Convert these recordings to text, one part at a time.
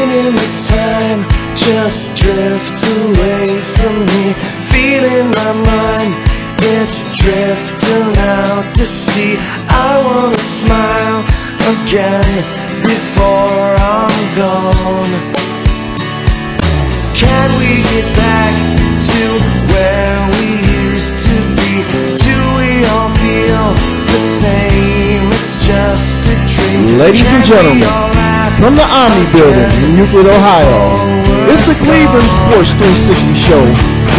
meaning the time just drifts away from me. Feeling my mind, it's drifting out to sea. I wanna smile again before I'm gone. Can we get back to where we used to be? Do we all feel the same? It's just a dream. Ladies and gentlemen, from the Omni Building in Euclid, Ohio, it's the Cleveland Sports 360 show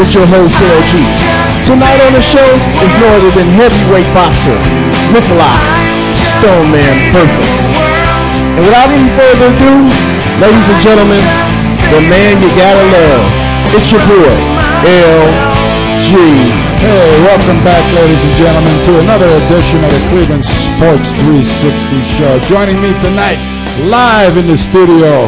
with your host, LG. Tonight on the show is no other than heavyweight boxer Nicolai Stoneman Firtha. And without any further ado, ladies and gentlemen, the man you gotta love, it's your boy, LG. Hey, welcome back, ladies and gentlemen, to another edition of the Cleveland Sports 360 show. Joining me tonight, live in the studio,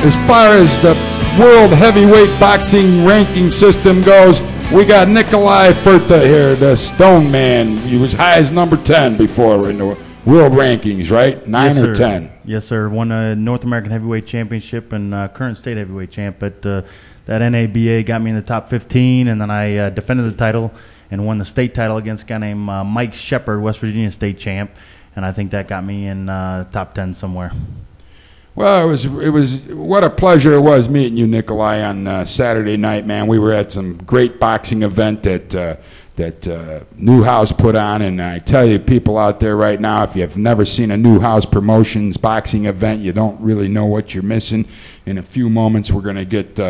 as far as the World Heavyweight Boxing ranking system goes, we got Nicolai Firtha here, the Stone Man. He was high as number 10 before in the world rankings, right? 9 or 10? Yes, sir. Won a North American Heavyweight Championship and current state heavyweight champ. But that NABA got me in the top 15, and then I defended the title and won the state title against a guy named Mike Shepard, West Virginia state champ. And I think that got me in top 10 somewhere. Well, it was what a pleasure it was meeting you, Nicolai, on Saturday night, man. We were at some great boxing event that Newhouse put on, and I tell you, people out there right now, if you've never seen a Newhouse Promotions boxing event, you don't really know what you're missing. In a few moments, we're going to get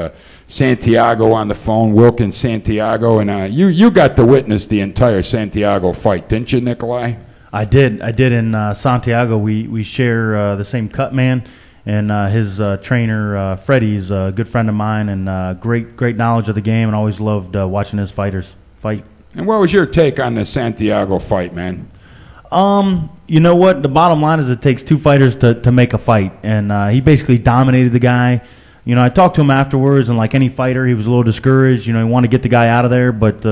Santiago on the phone, Wilkins Santiago, and you got to witness the entire Santiago fight, didn't you, Nicolai? I did in Santiago. We share the same cut man. And his trainer, Freddie's a good friend of mine, and great knowledge of the game, and always loved watching his fighters fight. And what was your take on the Santiago fight, man? You know what? The bottom line is it takes two fighters to make a fight, and he basically dominated the guy. You know, I talked to him afterwards, and like any fighter, he was a little discouraged. You know, he wanted to get the guy out of there, but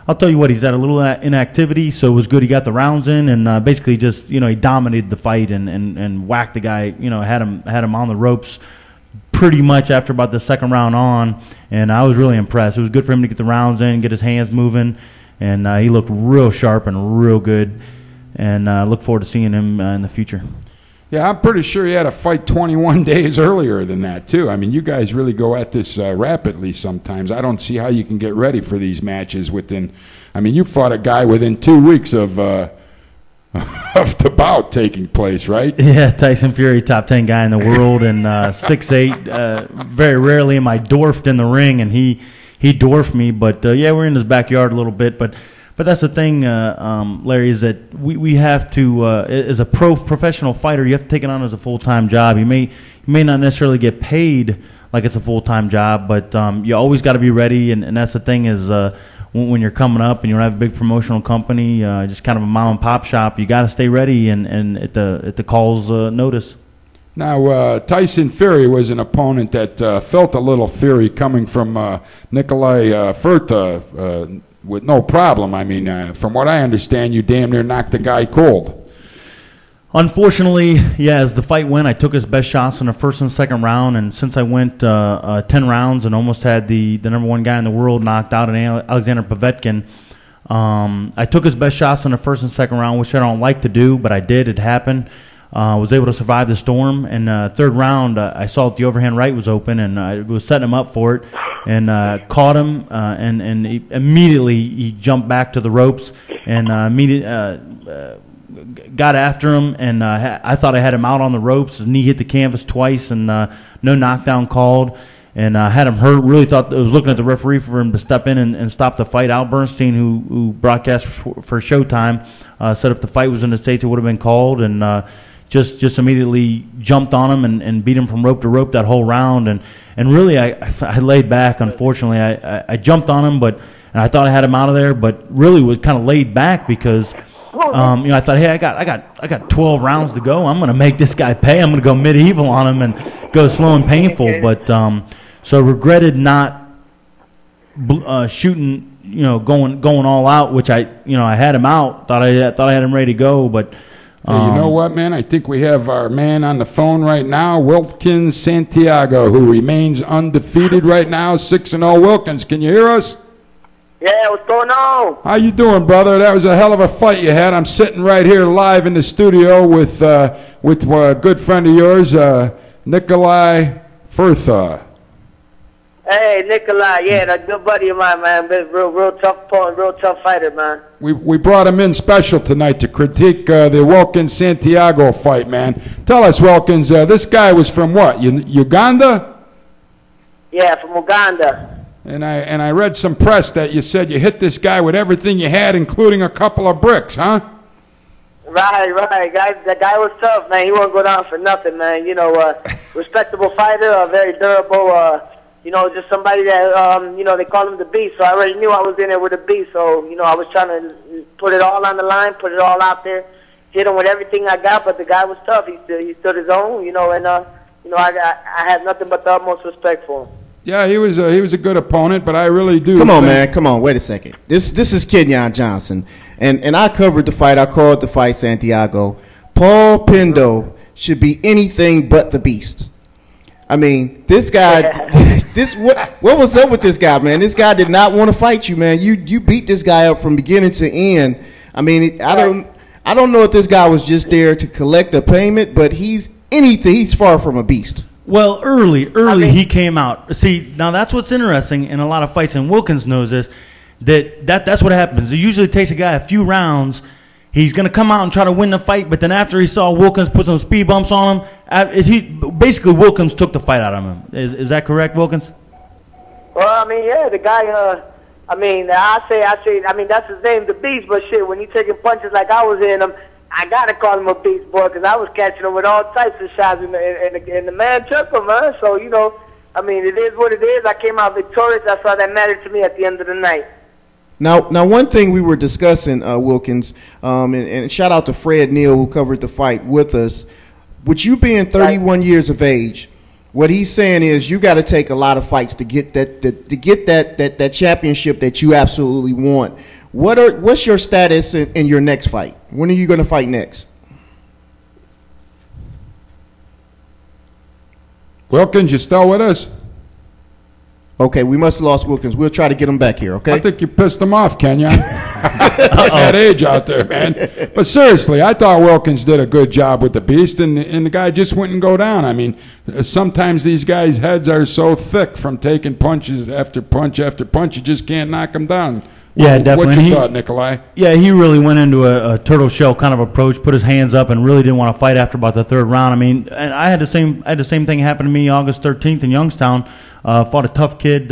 I'll tell you what, he's had a little inactivity, so it was good he got the rounds in, and basically just, you know, he dominated the fight and whacked the guy, you know, had him on the ropes pretty much after about the second round on, and I was really impressed. It was good for him to get the rounds in, get his hands moving, and he looked real sharp and real good, and I look forward to seeing him in the future. Yeah, I'm pretty sure he had a fight 21 days earlier than that, too. I mean, you guys really go at this rapidly sometimes. I don't see how you can get ready for these matches within – I mean, you fought a guy within 2 weeks of the bout taking place, right? Yeah, Tyson Fury, top 10 guy in the world, and 6'8". Very rarely am I dwarfed in the ring, and he dwarfed me. But, yeah, we're in his backyard a little bit, but that's the thing, Larry, is that we have to, as a professional fighter, you have to take it on as a full-time job. You may not necessarily get paid like it's a full-time job, but you always got to be ready, and that's the thing is when you're coming up and you don't have a big promotional company, just kind of a mom-and-pop shop, you got to stay ready and at the call's notice. Now, Tyson Fury was an opponent that felt a little fury coming from Nicolai Firtha, with no problem. I mean, from what I understand, you damn near knocked the guy cold. Unfortunately, yeah, as the fight went, I took his best shots in the first and second round, and since I went 10 rounds and almost had the #1 guy in the world knocked out, Alexander Povetkin, I took his best shots in the first and second round, which I don't like to do, but I did. It happened. Was able to survive the storm. And third round, I saw that the overhand right was open, and I was setting him up for it, and caught him, and immediately he jumped back to the ropes and got after him, and I thought I had him out on the ropes. His knee hit the canvas twice, and no knockdown called, and had him hurt. Really thought I was looking at the referee for him to step in and stop the fight. Al Bernstein, who broadcast for Showtime, said if the fight was in the States, it would have been called, and just immediately jumped on him and beat him from rope to rope that whole round. And really, I laid back. Unfortunately, I jumped on him, and I thought I had him out of there, but really was kind of laid back because you know, I thought, hey, I got 12 rounds to go. I'm going to make this guy pay. I'm going to go medieval on him and go slow and painful. But so regretted not shooting, you know, going all out, which I had him out. Thought I had him ready to go, but Hey, you know what, man? I think we have our man on the phone right now, Wilkins Santiago, who remains undefeated right now, 6-0. Wilkins, can you hear us? Yeah, what's going on? How you doing, brother? That was a hell of a fight you had. I'm sitting right here live in the studio with a good friend of yours, Nicolai Firtha. Hey, Nicolai, yeah, that's a good buddy of mine, man. Real tough opponent, real tough fighter, man. We brought him in special tonight to critique the Wilkins-Santiago fight, man. Tell us, Wilkins, this guy was from what, Uganda? Yeah, from Uganda. And I read some press that you said you hit this guy with everything you had, including a couple of bricks, huh? Right. That guy was tough, man. He won't go down for nothing, man. You know, respectable fighter, very durable, you know, just somebody that, you know, they call him the Beast. So I already knew I was in there with the Beast. So, you know, I was trying to put it all on the line, put it all out there, hit him with everything I got. But the guy was tough. He stood his own, you know, and, you know, I had nothing but the utmost respect for him. Yeah, he was a good opponent, but I really do. Come on, man. Come on. Wait a second. This is Kenyon Johnson, and I covered the fight. I called the fight Santiago. Paul Pendo should be anything but the Beast. I mean, this guy. What was up with this guy, man? This guy did not want to fight you, man. You beat this guy up from beginning to end. I mean, I don't know if this guy was just there to collect a payment, but he's anything. He's far from a beast. Well, early he came out. See, now that's what's interesting in a lot of fights, and Wilkins knows this, that's what happens. It usually takes a guy a few rounds. He's going to come out and try to win the fight, but then after he saw Wilkins put some speed bumps on him, basically Wilkins took the fight out of him. Is that correct, Wilkins? Well, I mean, yeah, the guy, I mean, I mean, that's his name, the Beast, but shit, when he's taking punches like I was in him, I gotta call him a beast, boy, because I was catching him with all types of shots, and the man took him, man. So, you know, I mean, it is what it is. I came out victorious. That's all that mattered to me at the end of the night. Now, one thing we were discussing, Wilkins, and shout out to Fred Neal who covered the fight with us. With you being 31 years of age, what he's saying is you got to take a lot of fights to get that championship that you absolutely want. What's your status in your next fight? When are you going to fight next? Wilkins, you still with us? Okay, we must have lost Wilkins. We'll try to get him back here, okay? I think you pissed him off, Kenyon. That age out there, man. But seriously, I thought Wilkins did a good job with the Beast, and the guy just wouldn't go down. I mean, sometimes these guys' heads are so thick from taking punches after punch after punch, you just can't knock them down. Yeah, definitely. What you thought, Nicolai? Yeah, he really went into a turtle shell kind of approach, put his hands up, and really didn't want to fight after about the third round. I mean, and I had the same thing happen to me August 13th in Youngstown. Fought a tough kid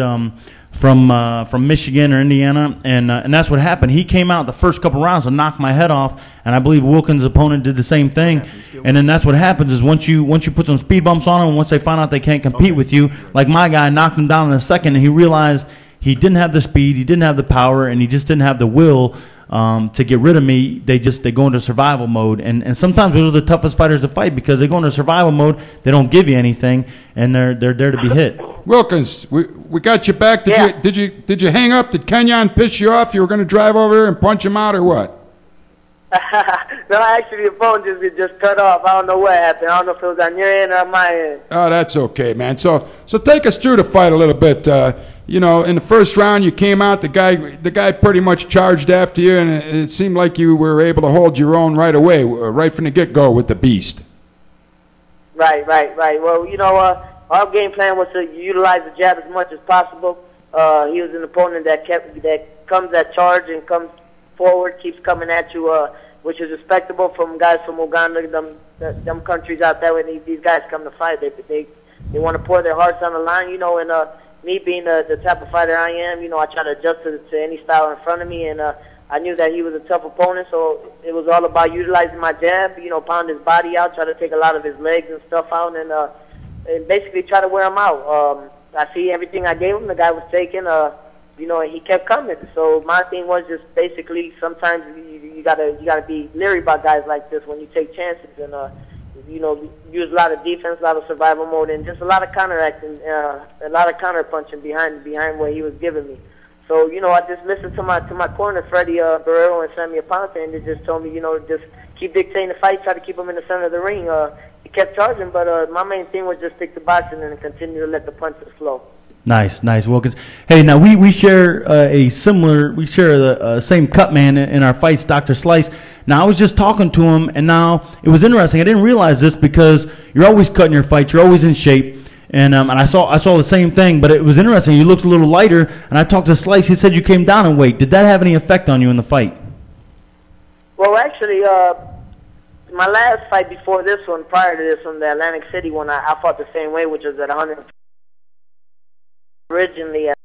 from Michigan or Indiana, and that's what happened. He came out the first couple rounds and knocked my head off, and I believe Wilkins' opponent did the same thing. And then that's what happens is once you put some speed bumps on him, and once they find out they can't compete with you, like my guy knocked him down in a second, and he realized he didn't have the speed, he didn't have the power, and he just didn't have the will to get rid of me. They go into survival mode, and sometimes those are the toughest fighters to fight because they go into survival mode. They don't give you anything, and they're there to be hit. Wilkins, we got you back. Did you hang up? Did Kenyon piss you off? You were going to drive over here and punch him out, or what? No, actually, the phone just cut off. I don't know what happened. I don't know if it was on your end or on my end. Oh, that's okay, man. So take us through the fight a little bit. You know, in the first round, you came out. The guy pretty much charged after you, and it seemed like you were able to hold your own right away, right from the get-go with the Beast. Right. Well, you know, our game plan was to utilize the jab as much as possible. He was an opponent that comes at charge and comes forward, keeps coming at you, which is respectable from guys from Uganda, them countries out there. When these guys come to fight, they want to pour their hearts on the line, you know. And me being the type of fighter I am, you know, I try to adjust to any style in front of me. And I knew that he was a tough opponent, so it was all about utilizing my jab, you know, pound his body out, try to take a lot of his legs and stuff out, and basically try to wear him out. I see everything I gave him, the guy was taking. You know, and he kept coming. So my thing was just basically sometimes you gotta be leery about guys like this when you take chances, and you know, use a lot of defense, a lot of survival mode, and just a lot of counteracting, a lot of counter punching behind what he was giving me. So, you know, I just listened to my corner, Freddie Barrero and Sammy Aponte, and they just told me, you know, just keep dictating the fight, try to keep him in the center of the ring. He kept charging, but my main thing was just stick to boxing and continue to let the punches flow. Nice, Wilkins. Hey, now we share the same cut man in our fights, Dr. Slice. Now I was just talking to him, and now it was interesting. I didn't realize this because you're always cutting your fights, you're always in shape, and I saw the same thing. But it was interesting. You looked a little lighter, and I talked to Slice. He said you came down in weight. Did that have any effect on you in the fight? Well, actually, my last fight before this one, prior to this one, the Atlantic City one, I fought the same way, which was at 100. Originally at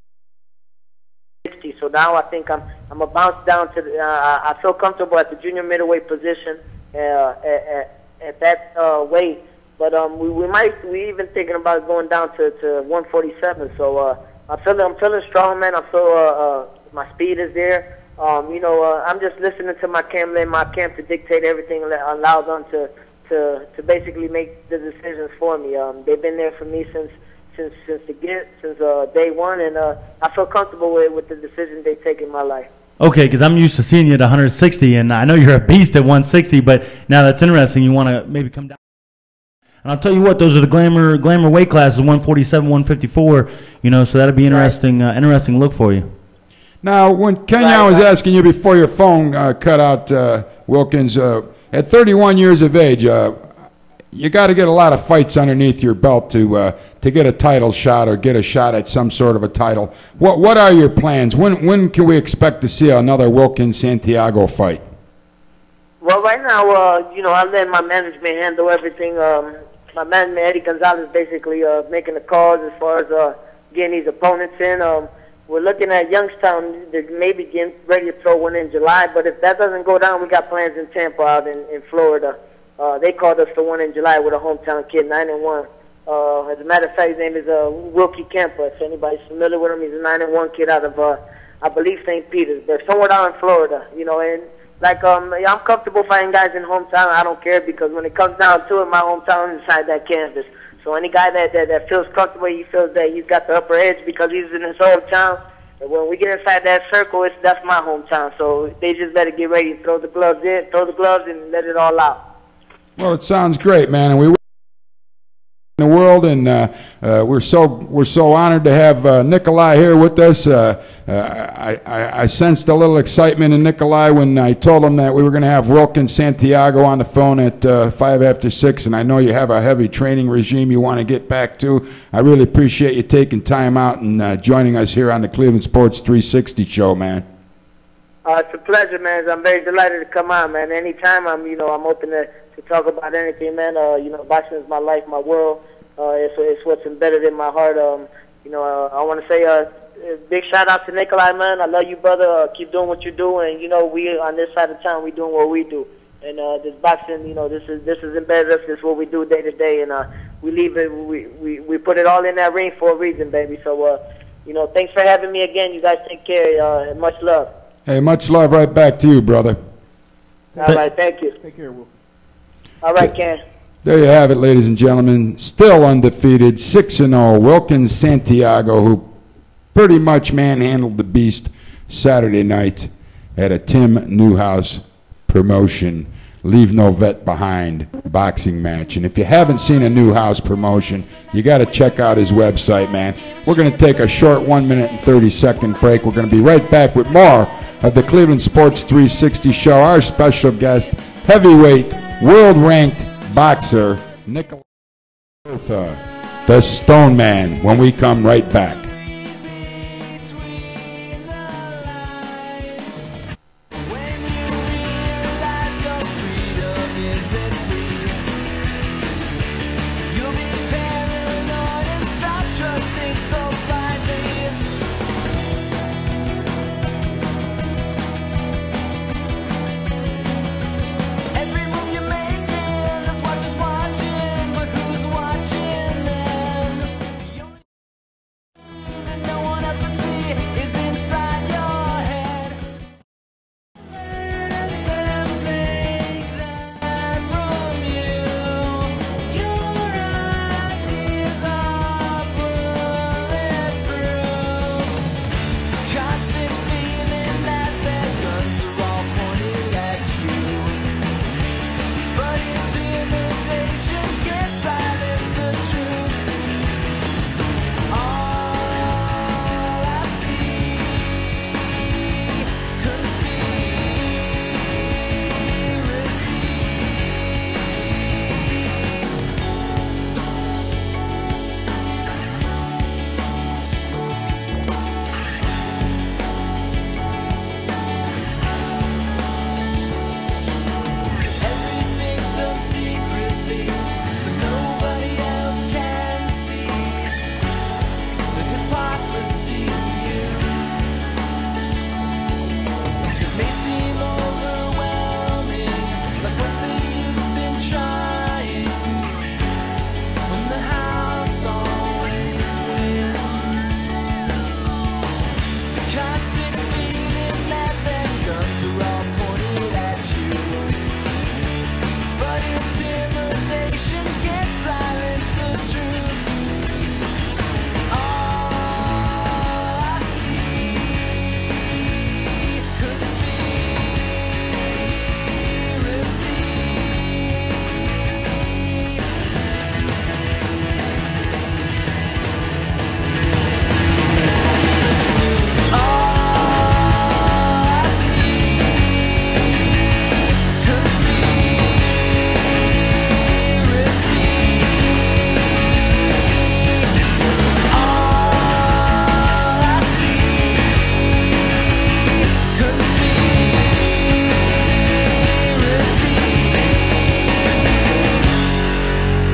60, so now I think I'm a bounce down to I feel comfortable at the junior middleweight position at that weight, but we even thinking about going down to 147. So I'm feeling strong, man. I feel my speed is there. I'm just listening to my camp, letting my camp to dictate everything, allow them to basically make the decisions for me. They've been there for me since day one, and I feel comfortable with the decisions they take in my life. Okay, because I'm used to seeing you at 160, and I know you're a beast at 160, but now that's interesting. You want to maybe come down. And I'll tell you what, those are the glamour weight classes, 147, 154. So that'll be interesting. Interesting look for you. Now, when Kenyon was asking you before your phone cut out, Wilkins, at 31 years of age, you got to get a lot of fights underneath your belt to get a title shot or get a shot at some sort of a title. What are your plans? When can we expect to see another Wilkins Santiago fight? Well, right now, I let my management handle everything. My management, Eddie Gonzalez, basically making the calls as far as getting these opponents in. We're looking at Youngstown, maybe getting ready to throw one in July. But if that doesn't go down, we got plans in Tampa out in Florida. They called us for one in July with a hometown kid, 9-1. As a matter of fact, his name is Wilkie Kemper. If anybody's familiar with him, he's a 9-1 kid out of, I believe, St. Petersburg, somewhere down in Florida. And I'm comfortable fighting guys in hometown. I don't care, because when it comes down to it, my hometown is inside that canvas. So any guy that feels comfortable, he feels that he's got the upper edge because he's in his hometown. And when we get inside that circle, that's my hometown. So they just better get ready to throw the gloves and let it all out. Well, it sounds great, man, and we in the world, and we're so honored to have Nicolai here with us. I sensed a little excitement in Nicolai when I told him that we were going to have Wilkins Santiago on the phone at 5 after 6, and I know you have a heavy training regime you want to get back to. I really appreciate you taking time out and joining us here on the Cleveland Sports 360 show, man. It's a pleasure, man. I'm very delighted to come on, man. Anytime I'm open to talk about anything, man. Boxing is my life, my world. It's what's embedded in my heart. I want to say a big shout out to Nicolai, man. I love you, brother. Keep doing what you do, and we on this side of town, we doing what we do. And this boxing, this is embedded us. This is what we do day to day, and we leave it. We put it all in that ring for a reason, baby. So thanks for having me again. You guys take care. And much love. Hey, much love right back to you, brother. All right, thank you. Take care, Will. All right, Ken. There you have it, ladies and gentlemen. Still undefeated, 6-0, Wilkins Santiago, who pretty much manhandled the beast Saturday night at a Tim Newhouse promotion. Leave No Vet Behind boxing match. And if you haven't seen a Newhouse promotion, you got to check out his website, man. We're going to take a short 1 minute and 30-second break. We're going to be right back with more of the Cleveland Sports 360 show. Our special guest, heavyweight, world-ranked boxer, Nicolai Firtha, the Stone Man, when we come right back.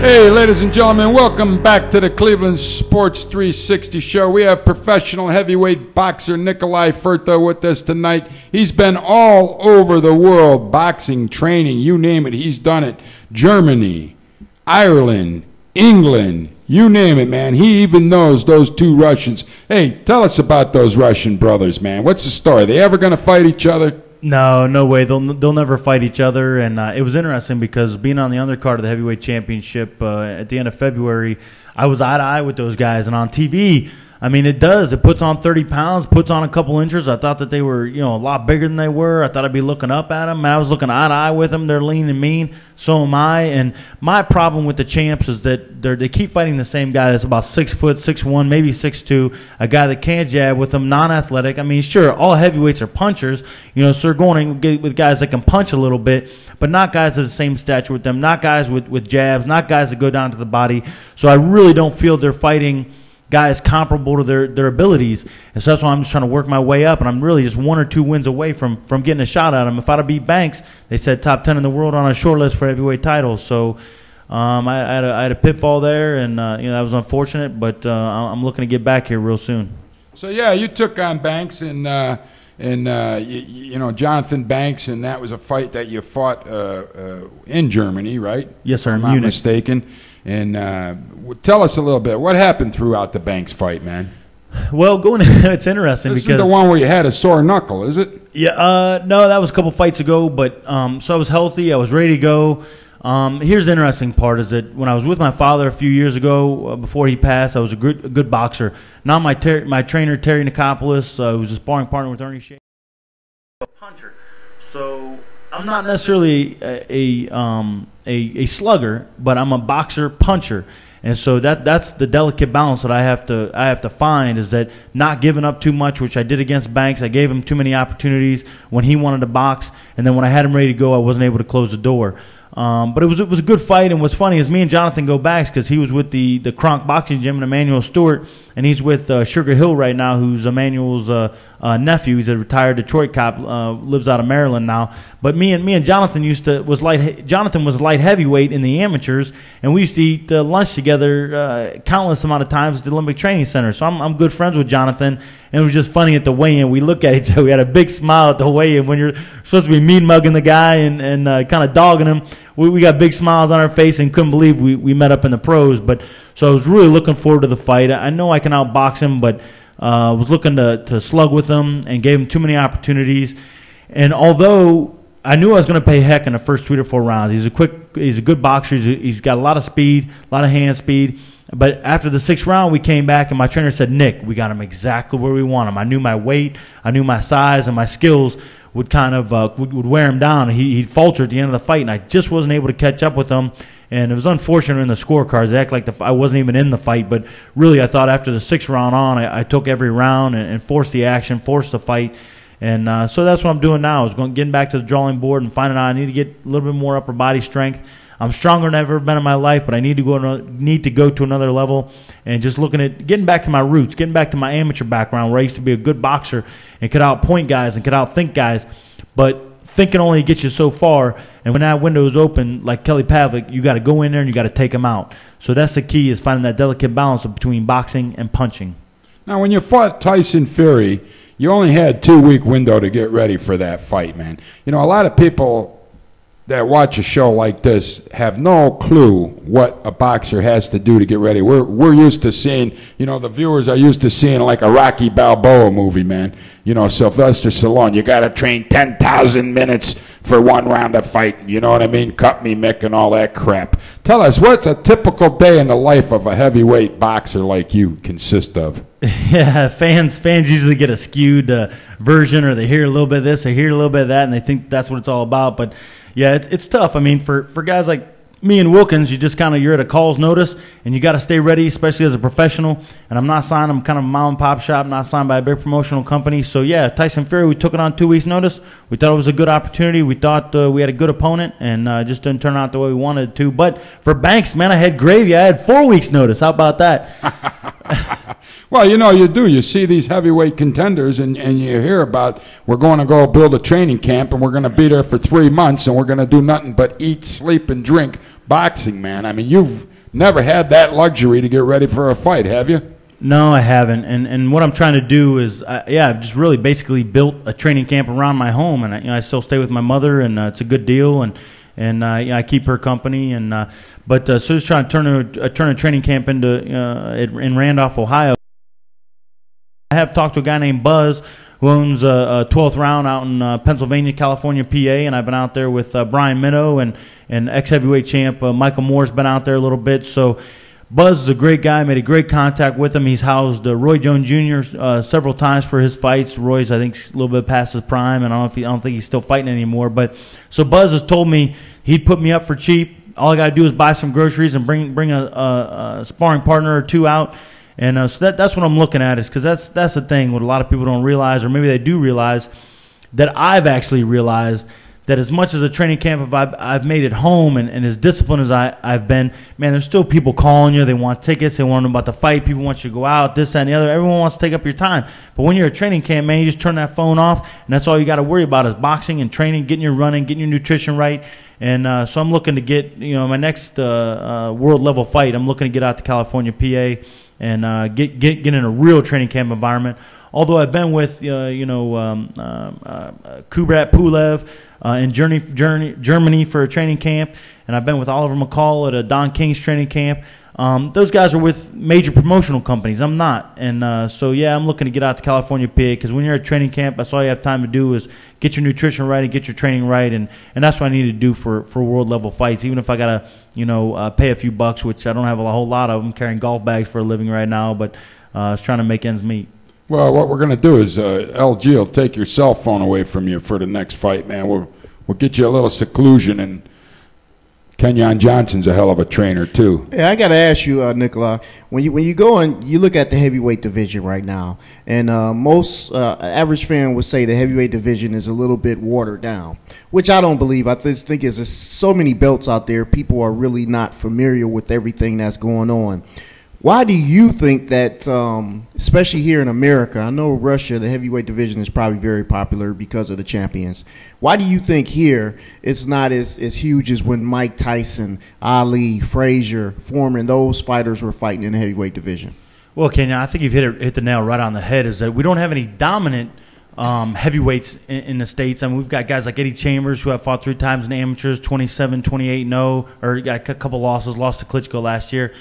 Hey, ladies and gentlemen, welcome back to the Cleveland Sports 360 show. We have professional heavyweight boxer Nicolai Firtha with us tonight. He's been all over the world, boxing, training, you name it, he's done it. Germany, Ireland, England, you name it, man. He even knows those two Russians. Hey, tell us about those Russian brothers, man. What's the story? They ever going to fight each other? No, no way. They'll never fight each other. And it was interesting because being on the undercard of the heavyweight championship at the end of February, I was eye to eye with those guys. And on TV, I mean, it does. It puts on 30 pounds, puts on a couple inches. I thought that they were, a lot bigger than they were. I thought I'd be looking up at them. And I was looking eye to eye with them. They're lean and mean. So am I. And my problem with the champs is that they keep fighting the same guy that's about 6 foot, 6'1", maybe 6'2", a guy that can't jab with them, non-athletic. I mean, sure, all heavyweights are punchers, so they're going with guys that can punch a little bit, but not guys of the same stature with them, not guys with jabs, not guys that go down to the body. So I really don't feel they're fighting guys comparable to their abilities. And so that's why I'm just trying to work my way up, and I'm really just 1 or 2 wins away from getting a shot at him. If I'd have beat Banks, they said top 10 in the world on a short list for heavyweight titles. So I had a pitfall there, and that was unfortunate, but I'm looking to get back here real soon. So, yeah, you took on Banks and Jonathan Banks, and that was a fight that you fought in Germany, right? Yes, sir. If I'm not mistaken. And tell us a little bit. What happened throughout the Banks fight, man? Well, it's interesting this because is the one where you had a sore knuckle, is it? Yeah. No, that was a couple fights ago. But so I was healthy. I was ready to go. Here's the interesting part: is that when I was with my father a few years ago, before he passed, I was a good boxer. Now my trainer Terry Nicolai, who was a sparring partner with Ernie Shea, a puncher. So I'm not necessarily a slugger, but I'm a boxer puncher, and so that's the delicate balance that I have to find, is that not giving up too much, which I did against Banks. I gave him too many opportunities when he wanted to box, and then when I had him ready to go, I wasn't able to close the door. But it was a good fight, and what's funny is me and Jonathan go back because he was with the Kronk Boxing Gym and Emmanuel Stewart, and he's with Sugar Hill right now, who's Emmanuel's nephew. He's a retired Detroit cop, lives out of Maryland now. But me and Jonathan Jonathan was light heavyweight in the amateurs, and we used to eat lunch together countless amount of times at the Olympic Training Center. So I'm good friends with Jonathan, and it was just funny at the weigh-in. We look at each other. We had a big smile at the weigh-in when you're supposed to be mean-mugging the guy and kind of dogging him. We got big smiles on our face and couldn't believe we met up in the pros. But so I was really looking forward to the fight. I know I can outbox him, but was looking to slug with him and gave him too many opportunities. And although I knew I was going to pay heck in the first 3 to 4 rounds, he's a good boxer. He's got a lot of speed, a lot of hand speed. But after the 6th round, we came back, and my trainer said, "Nick, we got him exactly where we want him." I knew my weight, I knew my size, and my skills would kind of would wear him down. He'd falter at the end of the fight, and I just wasn't able to catch up with him. And it was unfortunate in the scorecards. They act like I wasn't even in the fight. But really, I thought after the 6th round on, I took every round and forced the action, forced the fight. And so that's what I'm doing now, is getting back to the drawing board and finding out I need to get a little bit more upper body strength. I'm stronger than I've ever been in my life, but I need to go to another level, and just looking at getting back to my roots, getting back to my amateur background where I used to be a good boxer and could outpoint guys and could outthink guys. But thinking only gets you so far, and when that window is open, like Kelly Pavlik, you got to go in there and you got to take him out. So that's the key, is finding that delicate balance between boxing and punching. Now, when you fought Tyson Fury, you only had 2-week window to get ready for that fight, man. A lot of people that watch a show like this have no clue what a boxer has to do to get ready. We're used to seeing, the viewers are used to seeing like a Rocky Balboa movie, man. Sylvester Stallone, you got to train 10,000 minutes for 1 round of fight. You know what I mean? Cut me, Mick, and all that crap. Tell us, what's a typical day in the life of a heavyweight boxer like you consist of? Yeah, fans usually get a skewed version, or they hear a little bit of this, they hear a little bit of that, and they think that's what it's all about. But yeah, it's tough. I mean, for guys like me and Wilkins, you're at a call's notice, and you got to stay ready, especially as a professional. And I'm not signed. I'm kind of a mom and pop shop, not signed by a big promotional company. So yeah, Tyson Fury, we took it on 2 weeks' notice. We thought it was a good opportunity. We thought we had a good opponent, and just didn't turn out the way we wanted it to. But for Banks, man, I had gravy. I had 4 weeks' notice. How about that? Well, you do. You see these heavyweight contenders, and you hear about, we're going to go build a training camp, and we're going to be there for 3 months, and we're going to do nothing but eat, sleep, and drink boxing, man. I mean, you've never had that luxury to get ready for a fight, have you? No, I haven't. And what I'm trying to do is, I've just really basically built a training camp around my home, and I still stay with my mother, and it's a good deal, and I keep her company, but so just trying to turn a training camp into in Randolph, Ohio. I have talked to a guy named Buzz who owns a 12th Round out in Pennsylvania, California, PA, and I've been out there with Brian Minnow and ex-heavyweight champ Michael Moore's been out there a little bit. So Buzz is a great guy. Made a great contact with him. He's housed Roy Jones Jr. Several times for his fights. Roy's, I think, a little bit past his prime, and I don't think he's still fighting anymore. But so Buzz has told me he'd put me up for cheap. All I got to do is buy some groceries and bring a sparring partner or two out. And so that's what I'm looking at, is because that's the thing what a lot of people don't realize, or maybe they do realize, that I've actually realized that as much as a training camp I've made it home and as disciplined as I've been, man, there's still people calling you. They want tickets. They want to know about the fight. People want you to go out, this, that, and the other. Everyone wants to take up your time. But when you're at training camp, man, you just turn that phone off, and that's all you got to worry about is boxing and training, getting your running, getting your nutrition right. And so I'm looking to get, my next world level fight, I'm looking to get out to California, PA, and get in a real training camp environment. Although I've been with Kubrat Pulev in Germany for a training camp, and I've been with Oliver McCall at Don King's training camp. Those guys are with major promotional companies. I'm not, and so yeah, I'm looking to get out to California, PA, because when you're at training camp, that's all you have time to do is get your nutrition right and get your training right, and that's what I need to do for world level fights. Even if I gotta pay a few bucks, which I don't have a whole lot of. I'm carrying golf bags for a living right now, but I was trying to make ends meet. Well, what we're going to do is LG will take your cell phone away from you for the next fight, man. We'll get you a little seclusion, and Kenyon Johnson's a hell of a trainer too. Yeah, I got to ask you, Nicolai, when you go and you look at the heavyweight division right now, and most average fan would say the heavyweight division is a little bit watered down, which I don't believe. I just think there's so many belts out there, people are really not familiar with everything that's going on. Why do you think that, especially here in America, I know Russia, the heavyweight division is probably very popular because of the champions. Why do you think here it's not as huge as when Mike Tyson, Ali, Frazier, Foreman, those fighters were fighting in the heavyweight division? Well, Kenyon, I think you've hit the nail right on the head, is that we don't have any dominant heavyweights in the States. I mean, we've got guys like Eddie Chambers, who have fought 3 times in amateurs, 27, 28-0, or got a couple losses, lost to Klitschko last year.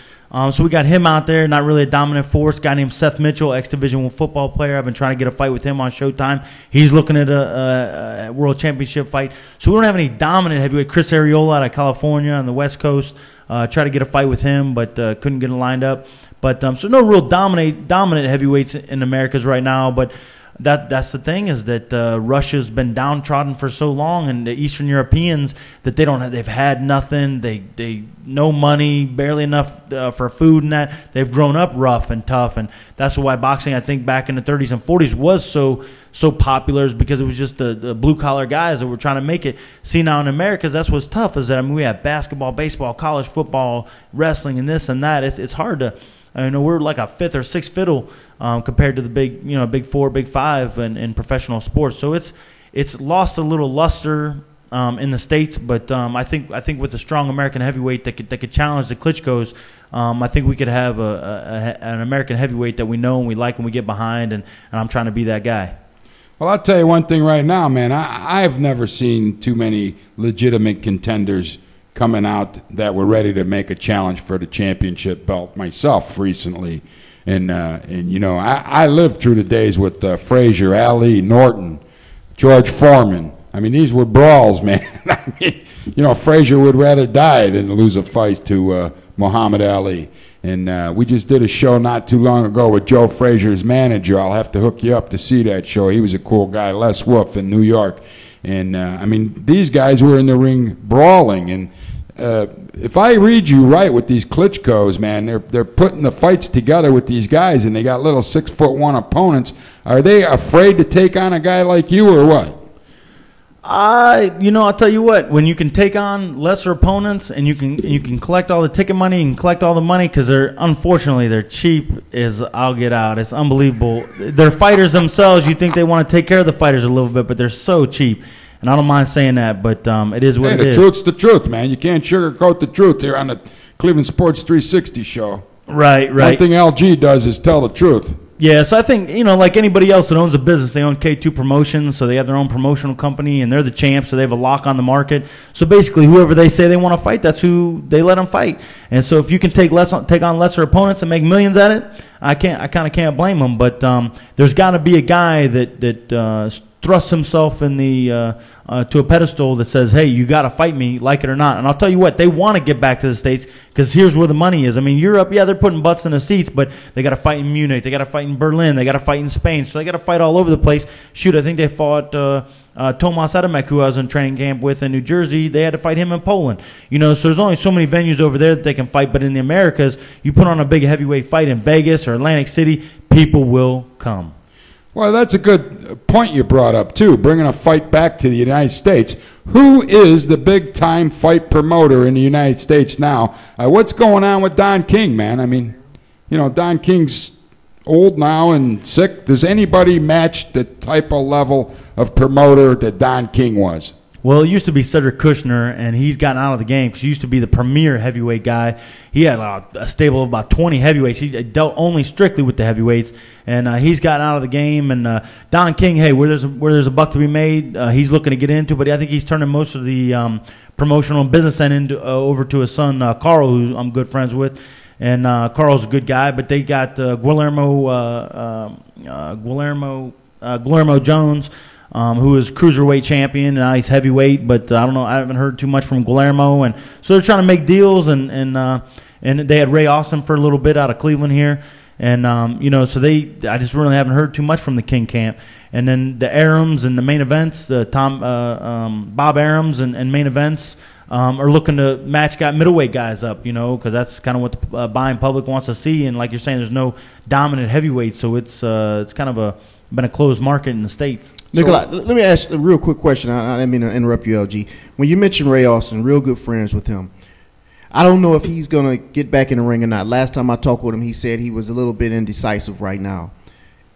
So we got him out there, not really a dominant force. Guy named Seth Mitchell, ex-Division I football player. I've been trying to get a fight with him on Showtime. He's looking at a world championship fight. So we don't have any dominant heavyweight. Chris Arreola out of California on the West Coast. Tried to get a fight with him, but couldn't get it lined up. But so no real dominant heavyweights in Americas right now. But that's the thing, is that Russia's been downtrodden for so long, and the Eastern Europeans, that they've had nothing, they no money, barely enough for food, and that they've grown up rough and tough, and that's why boxing, I think, back in the 30s and 40s was so popular, is because it was just the blue collar guys that were trying to make it. See, now in America, that's what's tough, is that we have basketball, baseball, college football, wrestling, and this and that. It's hard to. We're like a 5th or 6th fiddle compared to the big 4, big 5 in professional sports. So it's lost a little luster in the States, but I think with a strong American heavyweight that could challenge the Klitschkos, I think we could have an American heavyweight that we know and we like and we get behind, and I'm trying to be that guy. Well, I'll tell you one thing right now, man. I've never seen too many legitimate contenders coming out that were ready to make a challenge for the championship belt myself recently. And I lived through the days with Frazier, Ali, Norton, George Foreman. I mean, these were brawls, man. I mean, Frazier would rather die than lose a fight to Muhammad Ali. And we just did a show not too long ago with Joe Frazier's manager. I'll have to hook you up to see that show. He was a cool guy, Les Wolf in New York. And, I mean, these guys were in the ring brawling. And if I read you right with these Klitschkos, man, they're putting the fights together with these guys, and they got little 6'1" opponents. Are they afraid to take on a guy like you, or what? I'll tell you what. When you can take on lesser opponents, and you can collect all the ticket money, and collect all the money, because unfortunately they're cheap as I'll get out. It's unbelievable. They're fighters themselves. You think they want to take care of the fighters a little bit, but they're so cheap. And I don't mind saying that, but it is what it is. The truth's the truth, man. You can't sugarcoat the truth here on the Cleveland Sports 360 show. Right. One thing LG does is tell the truth. Yeah, so I think, like anybody else that owns a business, they own K2 Promotions, so they have their own promotional company, and they're the champs, so they have a lock on the market. So basically, whoever they say they want to fight, that's who they let them fight. And so if you can take on lesser opponents and make millions at it, I kind of can't blame them. But there's got to be a guy that thrusts himself in the to a pedestal that says, hey, you got to fight me, like it or not. And I'll tell you what, they want to get back to the States because here's where the money is. I mean, Europe, yeah, they're putting butts in the seats, but they got to fight in Munich, they got to fight in Berlin, they got to fight in Spain, so they got to fight all over the place. Shoot, I think they fought Tomas Adamek, who I was in training camp with in New Jersey. They had to fight him in Poland. So there's only so many venues over there that they can fight, but in the Americas, you put on a big heavyweight fight in Vegas or Atlantic City, people will come. Well, that's a good point you brought up, too, bringing a fight back to the United States. Who is the big-time fight promoter in the United States now? What's going on with Don King, man? I mean, Don King's old now and sick. Does anybody match the type of level of promoter that Don King was? Well, it used to be Cedric Kushner, and he's gotten out of the game because he used to be the premier heavyweight guy. He had a stable of about 20 heavyweights. He dealt only strictly with the heavyweights, and he's gotten out of the game. And Don King, hey, where there's a buck to be made, he's looking to get into. But I think he's turning most of the promotional and business end over to his son, Carl, who I'm good friends with. And Carl's a good guy, but they got Guillermo Jones, who is cruiserweight champion, and now he's heavyweight. But I don't know. I haven't heard too much from Guillermo, and so they're trying to make deals. And they had Ray Austin for a little bit out of Cleveland here, and so I just really haven't heard too much from the King camp. And then the Arams and the main events, Bob Arams and main events. Are looking to match middleweight guys up, because that's kind of what the buying public wants to see. And like you're saying, there's no dominant heavyweight, so it's kind of been a closed market in the States. Nicolai, let me ask a real quick question. I didn't mean to interrupt you, LG. When you mentioned Ray Austin, real good friends with him. I don't know if he's going to get back in the ring or not. Last time I talked with him, he said he was a little bit indecisive right now.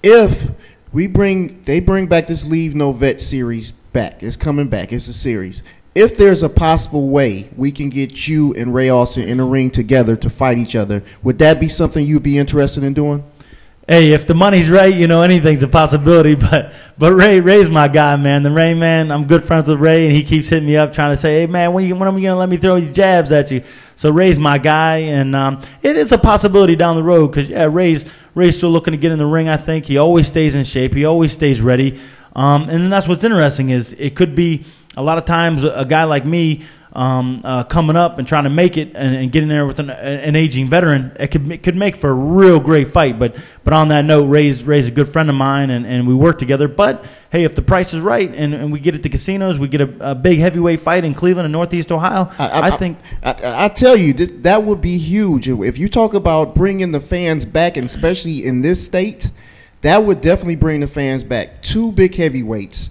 If they bring back this Leave No Vet series back, it's coming back, it's a series. If there's a possible way we can get you and Ray Austin in the ring together to fight each other, would that be something you'd be interested in doing? Hey, if the money's right, anything's a possibility. But Ray's my guy, man. The Ray man, I'm good friends with Ray, and he keeps hitting me up trying to say, hey, man, when are you going to let me throw these jabs at you? So Ray's my guy, and it is a possibility down the road because, yeah, Ray's still looking to get in the ring, I think. He always stays in shape. He always stays ready. And then that's what's interesting is it could be a lot of times a guy like me coming up and trying to make it and getting there with an aging veteran, it could make for a real great fight. But on that note, Ray's a good friend of mine, and we work together. But hey, if the price is right and we get at the casinos, we get a big heavyweight fight in Cleveland and Northeast Ohio, I tell you, that would be huge. If you talk about bringing the fans back, and especially in this state, that would definitely bring the fans back. Two big heavyweights.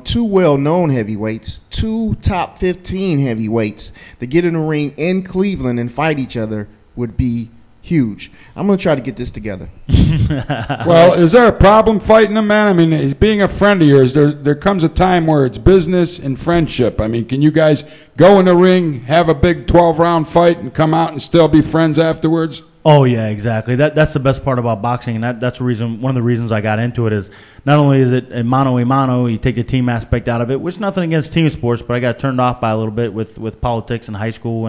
Two well-known heavyweights, two top 15 heavyweights to get in the ring in Cleveland and fight each other would be huge. I'm going to try to get this together. Well, is there a problem fighting him, man? I mean, he's being a friend of yours. There comes a time where it's business and friendship. I mean, can you guys go in the ring, have a big 12-round fight, and come out and still be friends afterwards? Oh yeah, exactly. That's the best part about boxing, and that's one of the reasons I got into it is not only is it a mano, you take the team aspect out of it, which nothing against team sports, but I got turned off by a little bit with politics in high school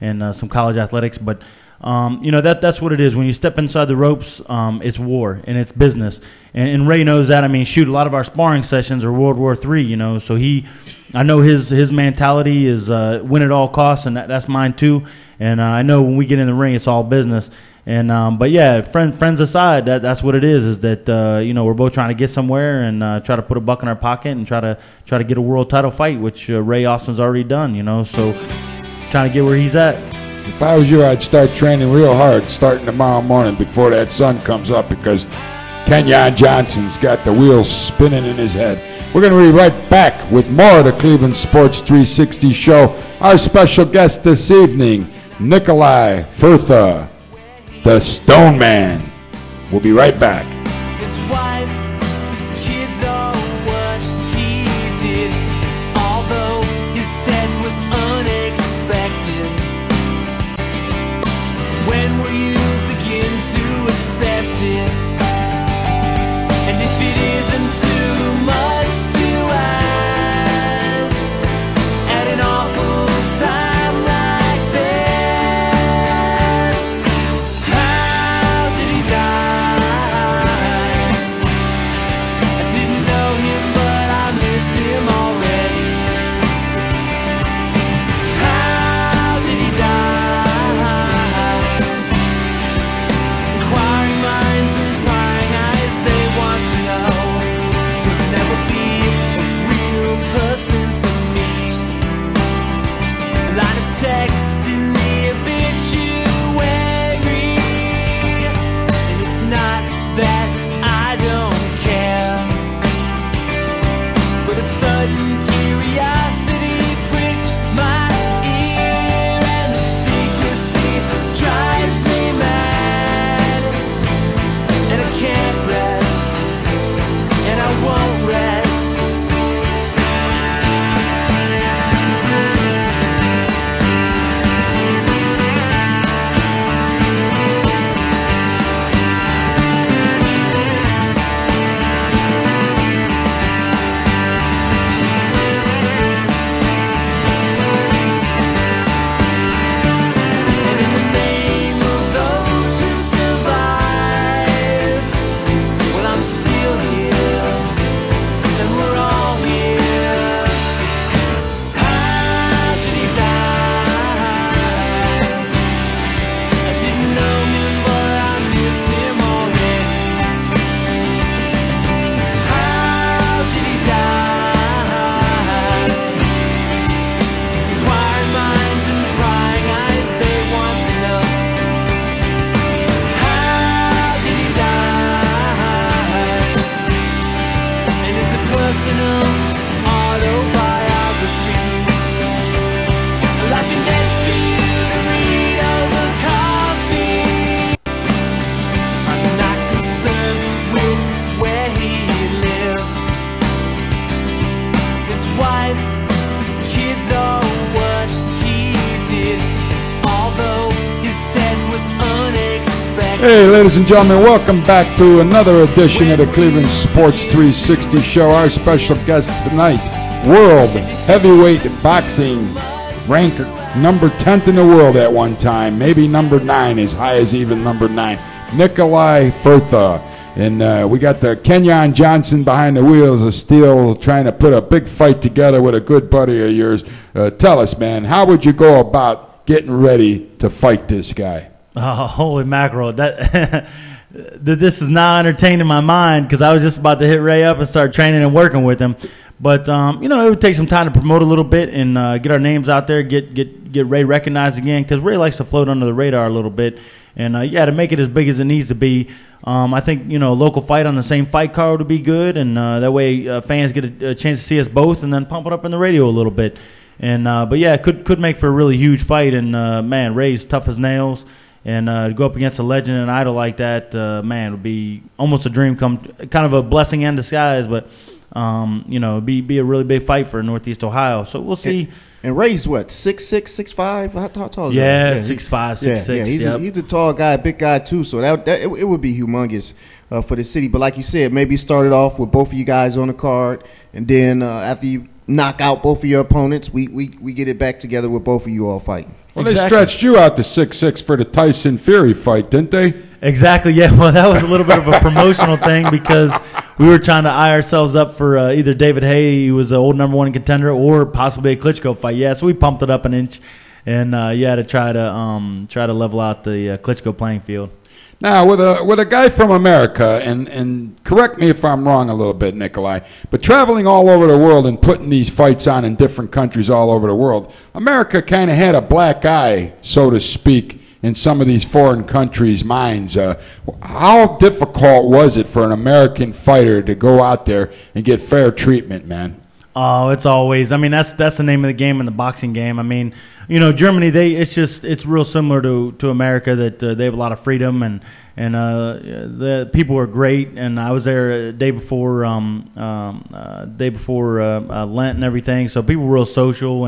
and some college athletics. But that's what it is. When you step inside the ropes, it's war and it's business. And Ray knows that. I mean, shoot, a lot of our sparring sessions are World War III. So I know his mentality is win at all costs, and that's mine too. And I know when we get in the ring, it's all business. And but yeah, friends aside, that's what it is that we're both trying to get somewhere and try to put a buck in our pocket and try to get a world title fight, which Ray Austin's already done. So trying to get where he's at. If I was you, I'd start training real hard starting tomorrow morning before that sun comes up because Kenyon Johnson's got the wheels spinning in his head. We're going to be right back with more of the Cleveland Sports 360 show. Our special guest this evening, Nicolai Firtha, the Stone Man. We'll be right back. His wife, his kids are what he did. Hey, ladies and gentlemen, welcome back to another edition of the Cleveland Sports 360 Show. Our special guest tonight, world heavyweight boxing ranker, number 10th in the world at one time, maybe number 9, as high as even number 9, Nicolai Firtha. And we got the Kenyon Johnson behind the wheels of steel trying to put a big fight together with a good buddy of yours. Tell us, man, how would you go about getting ready to fight this guy? Oh, holy mackerel. This is now entertaining my mind because I was just about to hit Ray up and start training and working with him. But, it would take some time to promote a little bit and get our names out there, get Ray recognized again because Ray likes to float under the radar a little bit. And, to make it as big as it needs to be, I think, a local fight on the same fight card would be good. And that way fans get a chance to see us both and then pump it up in the radio a little bit. And but, yeah, it could make for a really huge fight. And, man, Ray's tough as nails. And to go up against a legend and idol like that, man, it would be almost a dream come, kind of a blessing in disguise. But, it'd be a really big fight for Northeast Ohio. So we'll see. And Ray's what, 6'6", 6'5"? How tall is he? Yeah, 6'5", 6'6". Yeah, he's a tall guy, big guy too. So it would be humongous for the city. But like you said, maybe start it off with both of you guys on the card, and then after you knock out both of your opponents, we get it back together with both of you all fighting. Well, They stretched you out to 6'6" for the Tyson Fury fight, didn't they? Exactly, yeah. Well, that was a little bit of a promotional thing because we were trying to eye ourselves up for either David Haye, who was the old #1 contender, or possibly a Klitschko fight. Yeah, so we pumped it up an inch, and to try to level out the Klitschko playing field. Now, with a guy from America, and correct me if I'm wrong a little bit, Nicolai, but traveling all over the world and putting these fights on in different countries all over the world, America kind of had a black eye, so to speak, in some of these foreign countries' minds. How difficult was it for an American fighter to go out there and get fair treatment, man? Oh, it's always. I mean, that's the name of the game in the boxing game. I mean, Germany. It's real similar to America that they have a lot of freedom and the people are great. And I was there a day before Lent and everything. So people were real social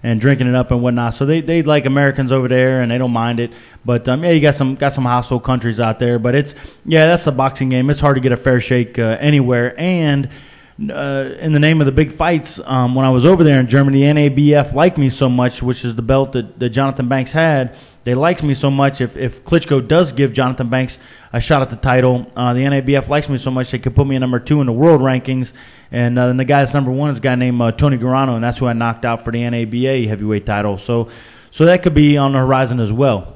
and drinking it up and whatnot. So they like Americans over there and they don't mind it. But you got some hostile countries out there. But that's the boxing game. It's hard to get a fair shake anywhere. And in the name of the big fights, when I was over there in Germany, NABF liked me so much, which is the belt that Jonathan Banks had. They liked me so much. If Klitschko does give Jonathan Banks a shot at the title, the NABF likes me so much they could put me at #2 in the world rankings. And then the guy that's #1 is a guy named Tony Garano, and that's who I knocked out for the NABA heavyweight title. So that could be on the horizon as well.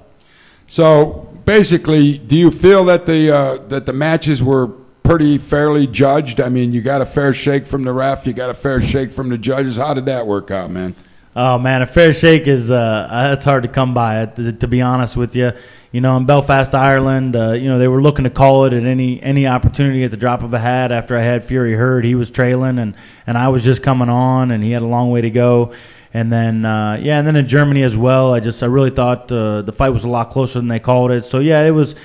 So basically, do you feel that the matches were pretty fairly judged? I mean, you got a fair shake from the ref, you got a fair shake from the judges. How did that work out, man? Oh man, a fair shake is that's hard to come by. To be honest with you, in Belfast, Ireland, they were looking to call it at any opportunity at the drop of a hat. After I had Fury hurt, he was trailing, and I was just coming on, and he had a long way to go. And then, and then in Germany as well, I really thought the fight was a lot closer than they called it. So yeah, it was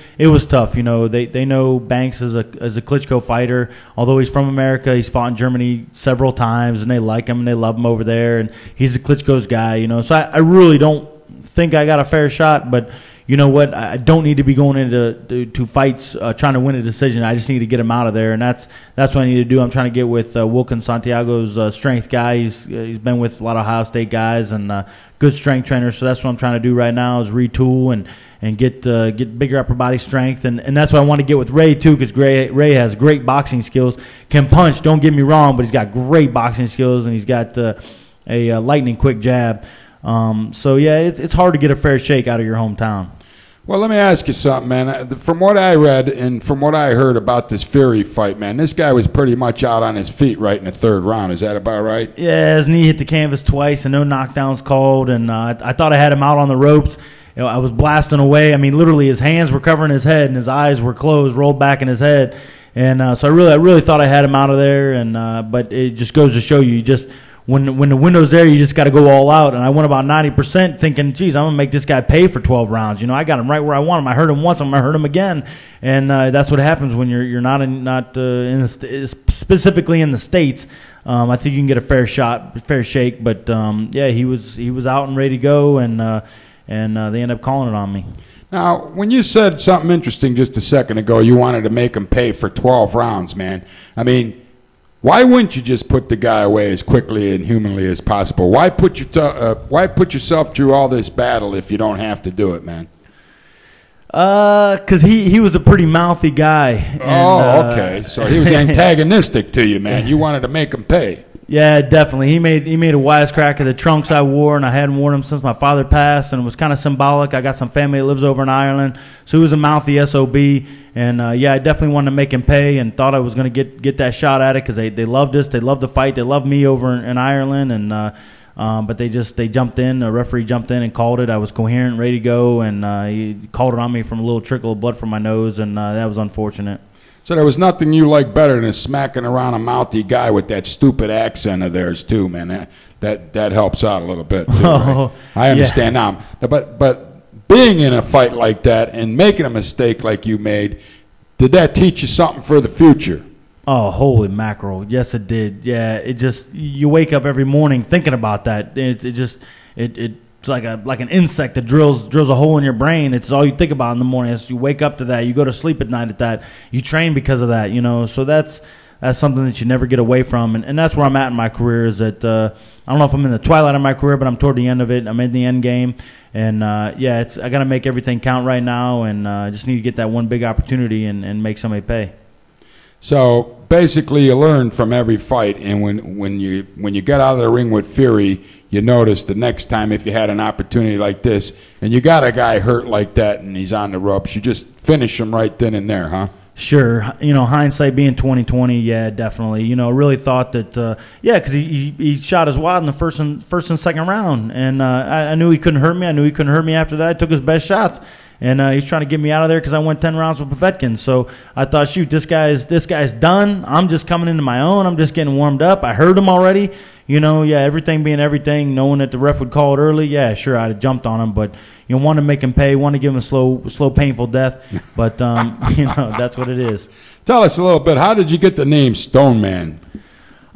tough. They know Banks as a Klitschko fighter. Although he's from America, he's fought in Germany several times, and they like him and they love him over there. And he's a Klitschko's guy. So I really don't think I got a fair shot, but. You know what? I don't need to be going into fights trying to win a decision. I just need to get him out of there, and that's what I need to do. I'm trying to get with Wilkin Santiago's strength guy. He's been with a lot of Ohio State guys and good strength trainers. So that's what I'm trying to do right now is retool and get bigger upper body strength, and that's what I want to get with Ray too, because Ray has great boxing skills. Can punch. Don't get me wrong, but he's got great boxing skills, and he's got a lightning quick jab. So yeah, it's hard to get a fair shake out of your hometown. Well, let me ask you something, man. From what I read and from what I heard about this Fury fight, man, this guy was pretty much out on his feet right in the third round. Is that about right? Yeah, his knee hit the canvas twice and no knockdowns called, and I thought I had him out on the ropes. I was blasting away. I mean, literally his hands were covering his head and his eyes were closed, rolled back in his head. And so I really thought I had him out of there, and but it just goes to show you just – when the window's there, you just got to go all out. And I went about 90% thinking, geez, I'm going to make this guy pay for 12 rounds. I got him right where I want him. I hurt him once, I'm going to hurt him again. And that's what happens when you're not specifically in the States. I think you can get a fair shake. But, he was out and ready to go, and they ended up calling it on me. Now, when you said something interesting just a second ago, you wanted to make him pay for 12 rounds, man. I mean, why wouldn't you just put the guy away as quickly and humanly as possible? Why put yourself through all this battle if you don't have to do it, man? Because he was a pretty mouthy guy. And, okay. So he was antagonistic to you, man. You wanted to make him pay. Yeah, definitely. He made a wisecrack of the trunks I wore, and I hadn't worn them since my father passed, and it was kind of symbolic. I got some family that lives over in Ireland, so he was a mouthy SOB, and I definitely wanted to make him pay, and thought I was going to get that shot at it because they loved us, they loved the fight, they loved me over in Ireland, and but they jumped in. The referee jumped in and called it. I was coherent, ready to go, and he called it on me from a little trickle of blood from my nose, and that was unfortunate. So there was nothing you like better than smacking around a mouthy guy with that stupid accent of theirs too, man. That helps out a little bit too. Right? I understand now, but being in a fight like that and making a mistake like you made, did that teach you something for the future? Oh, holy mackerel! Yes, it did. Yeah, it just you wake up every morning thinking about that. It's like an insect that drills a hole in your brain. It's all you think about in the morning. As you wake up to that, you go to sleep at night at that. You train because of that, you know. So that's something that you never get away from, and that's where I'm at in my career. Is that I don't know if I'm in the twilight of my career, but I'm toward the end of it. I'm in the end game, and I got to make everything count right now, and I just need to get that one big opportunity and make somebody pay. So basically, you learn from every fight, and when you get out of the ring with Fury, you notice the next time if you had an opportunity like this, and you got a guy hurt like that, and he's on the ropes, you just finish him right then and there, huh? Sure, you know, hindsight being 20/20, yeah, definitely. You know, really thought that, because he shot his wad in the first and second round, and I knew he couldn't hurt me. I knew he couldn't hurt me after that. I took his best shots. And he's trying to get me out of there because I went 10 rounds with Povetkin. So I thought, shoot, this guy's done. I'm just coming into my own. I'm just getting warmed up. I heard him already. You know, yeah, everything being everything, knowing that the ref would call it early, yeah, sure, I'd have jumped on him. But, you know, want to make him pay, want to give him a slow, painful death. But, you know, that's what it is. Tell us a little bit. How did you get the name Stone Man?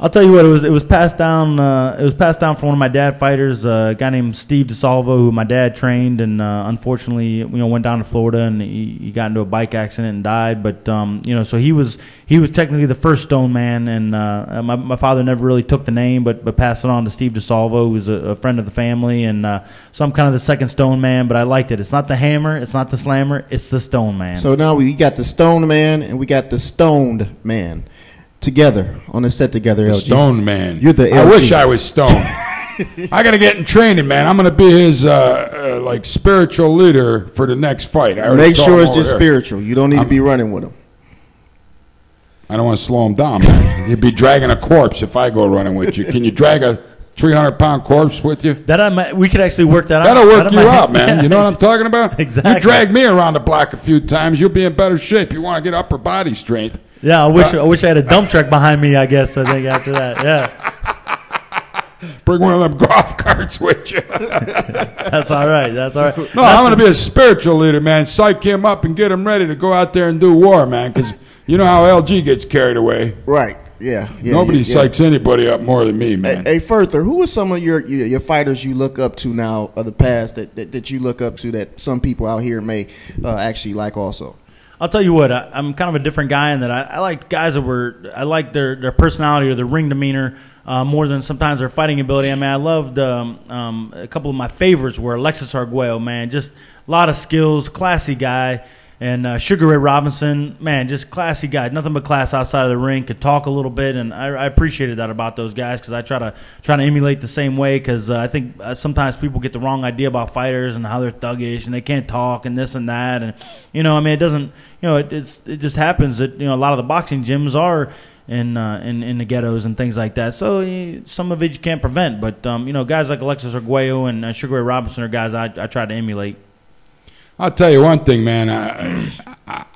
I'll tell you what, it was passed down. It was passed down from one of my dad fighters, a guy named Steve DeSalvo, who my dad trained, and unfortunately, you know, went down to Florida and he got into a bike accident and died. But you know, so he was technically the first Stone Man, and my father never really took the name, but passed it on to Steve DeSalvo, who's a friend of the family, and so I'm kind of the second Stone Man. But I liked it. It's not the Hammer, it's not the Slammer, it's the Stone Man. So now we got the Stone Man and we got the Stoned Man. Together on the set together, LG. Stone Man. You're the LG. I wish I was stoned. I got to get in training, man. I'm going to be his like spiritual leader for the next fight. Make sure it's just spiritual. You don't need to be running with him. I don't want to slow him down, man. You'd be dragging a corpse if I go running with you. Can you drag a 300-pound corpse with you? We could actually work that out. That'll work you out, man. You know what I'm talking about? Exactly. You drag me around the block a few times, you'll be in better shape. You want to get upper body strength. Yeah, I wish I had a dump truck behind me, I guess, I think, after that. Yeah. Bring one of them golf carts with you. That's all right. That's all right. No, I'm going to be a spiritual leader, man. Psych him up and get him ready to go out there and do war, man, because you know how LG gets carried away. Right. Yeah. Nobody psychs anybody up more than me, man. Hey, Firtha, who are some of your fighters you look up to now of the past that you look up to that some people out here may actually like also? I'll tell you what, I'm kind of a different guy in that I like guys that I like their personality or their ring demeanor more than sometimes their fighting ability. I mean, I loved a couple of my favorites were Alexis Arguello, man, just a lot of skills, classy guy. And Sugar Ray Robinson, man, just classy guy. Nothing but class outside of the ring. Could talk a little bit, and I appreciated that about those guys because I try to emulate the same way. Because I think sometimes people get the wrong idea about fighters and how they're thuggish and they can't talk and this and that. And you know, I mean, it doesn't. You know, it just happens that a lot of the boxing gyms are in the ghettos and things like that. So some of it you can't prevent. But guys like Alexis Arguello and Sugar Ray Robinson are guys I try to emulate. I'll tell you one thing, man.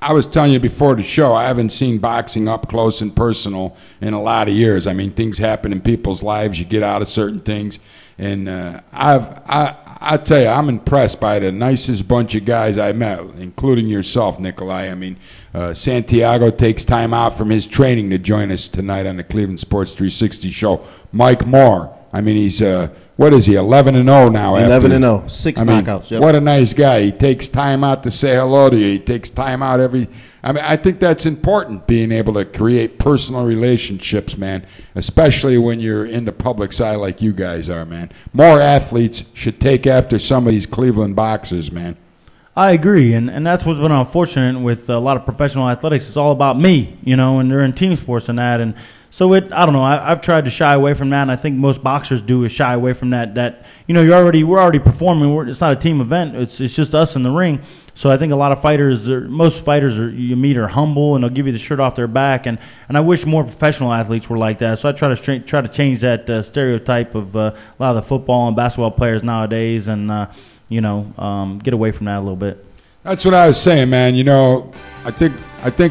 I was telling you before the show, I haven't seen boxing up close and personal in a lot of years. I mean, things happen in people's lives. You get out of certain things. And I tell you, I'm impressed by the nicest bunch of guys I met, including yourself, Nicolai. I mean, Santiago takes time out from his training to join us tonight on the Cleveland Sports 360 show. Mike Moore, I mean, he's what is he, 11-0 now? 11-0, 6 knockouts. Yep. What a nice guy. He takes time out to say hello to you. He takes time out I think that's important, being able to create personal relationships, man, especially when you're in the public's eye like you guys are, man. More athletes should take after some of these Cleveland boxers, man. I agree, and that's what's been unfortunate with a lot of professional athletics. It's all about me, and they're in team sports and that, and so I don't know. I've tried to shy away from that, and I think most boxers do is shy away from that. We're already performing. It's not a team event. It's just us in the ring. So I think a lot of most fighters you meet are humble, and they'll give you the shirt off their back. And I wish more professional athletes were like that. So I try to change that stereotype of a lot of the football and basketball players nowadays, and get away from that a little bit. That's what I was saying, man. I think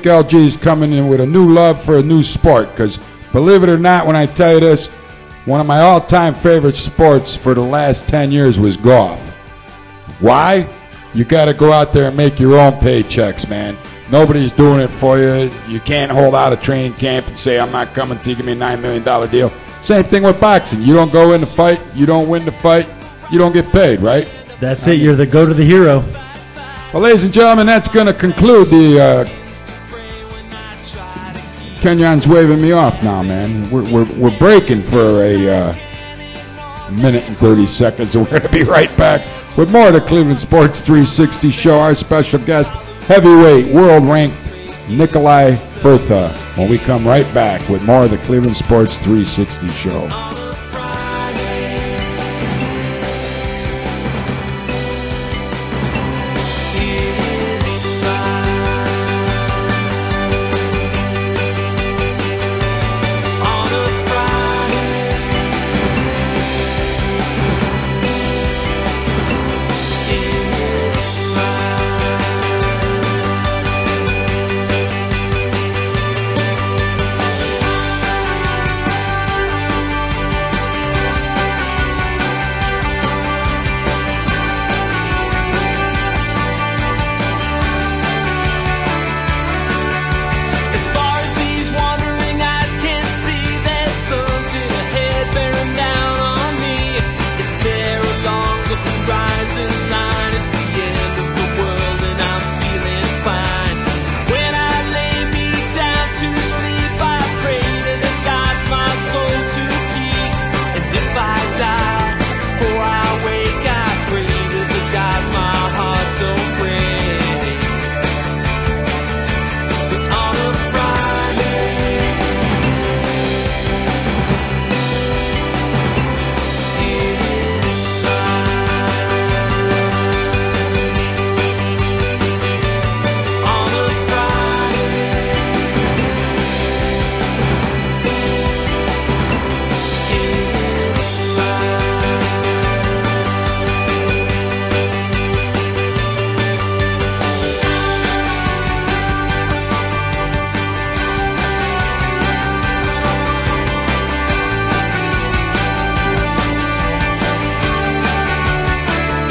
LG is coming in with a new love for a new sport, because believe it or not, when I tell you this, one of my all-time favorite sports for the last 10 years was golf. Why? You got to go out there and make your own paychecks, man. Nobody's doing it for you. You can't hold out a training camp and say, I'm not coming to give me a $9 million deal. Same thing with boxing. You don't go in the fight, you don't win the fight, you don't get paid, right? That's it. You're the go-to the hero. Well, ladies and gentlemen, that's going to conclude the Kenyon's waving me off now, man. We're breaking for a minute and 30 seconds, and we're going to be right back with more of the Cleveland Sports 360 show. Our special guest, heavyweight, world-ranked Nicolai Firtha, when we come right back with more of the Cleveland Sports 360 show.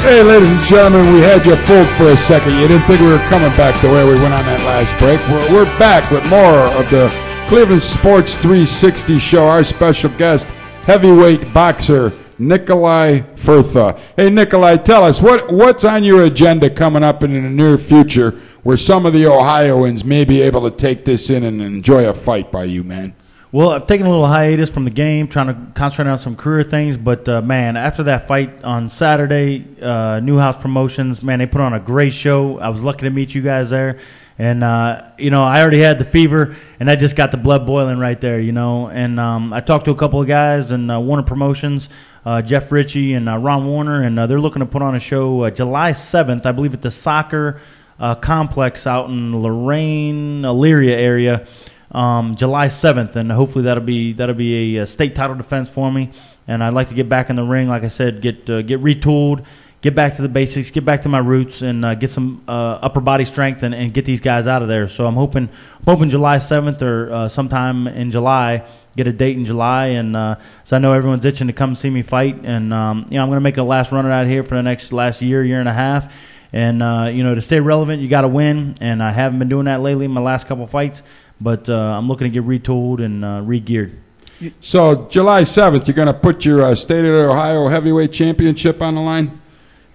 Hey, ladies and gentlemen, we had you fooled for a second. You didn't think we were coming back the way we went on that last break. We're back with more of the Cleveland Sports 360 show. Our special guest, heavyweight boxer Nicolai Firtha. Hey, Nicolai, tell us, what's on your agenda coming up in the near future where some of the Ohioans may be able to take this in and enjoy a fight by you, man? Well, I've taken a little hiatus from the game, trying to concentrate on some career things. But, man, after that fight on Saturday, Newhouse Promotions, man, they put on a great show. I was lucky to meet you guys there. And, I already had the fever, and I just got the blood boiling right there, And I talked to a couple of guys in Warner Promotions, Jeff Ritchie and Ron Warner, and they're looking to put on a show July 7th, I believe, at the soccer complex out in Lorain, Elyria area. July 7th, and hopefully that'll be a state title defense for me. And I'd like to get back in the ring, like I said, get retooled, get back to the basics, get back to my roots, and get some upper body strength and get these guys out of there. So I'm hoping July 7th or sometime in July, get a date in July, and so I know everyone's itching to come see me fight. And I'm going to make a last run out here for the last year and a half. And to stay relevant, you got to win, and I haven't been doing that lately in my last couple fights. But I'm looking to get retooled and re-geared. So July 7th, you're going to put your State of Ohio Heavyweight Championship on the line?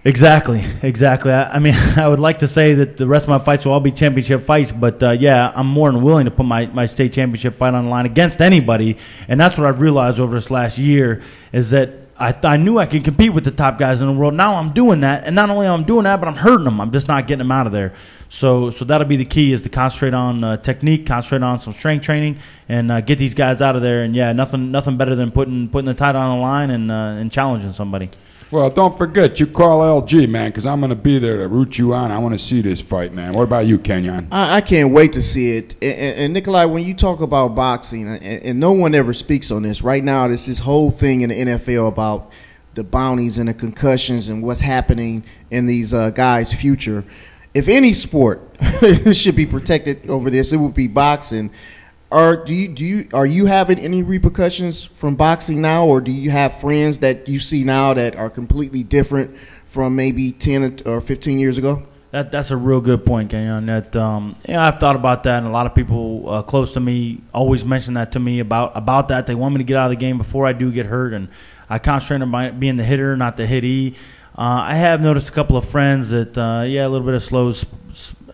Exactly. I mean, I would like to say that the rest of my fights will all be championship fights, but yeah, I'm more than willing to put my state championship fight on the line against anybody, and that's what I've realized over this last year is that I knew I could compete with the top guys in the world. Now I'm doing that, and not only am I doing that, but I'm hurting them. I'm just not getting them out of there. So that'll be the key, is to concentrate on technique, concentrate on some strength training, and get these guys out of there. And yeah, nothing better than putting the title on the line and challenging somebody. Well, don't forget, you call LG, man, because I'm going to be there to root you on. I want to see this fight, man. What about you, Kenyon? I can't wait to see it. And Nicolai, when you talk about boxing, and no one ever speaks on this, right now there's this whole thing in the NFL about the bounties and the concussions and what's happening in these guys' future. If any sport should be protected over this, it would be boxing. Are you having any repercussions from boxing now, or do you have friends that you see now that are completely different from maybe 10 or 15 years ago? That's a real good point, Kenyon. That I've thought about that, and a lot of people close to me always mention that to me about that. They want me to get out of the game before I do get hurt, and I concentrate on being the hitter, not the hittee. I have noticed a couple of friends that a little bit of slow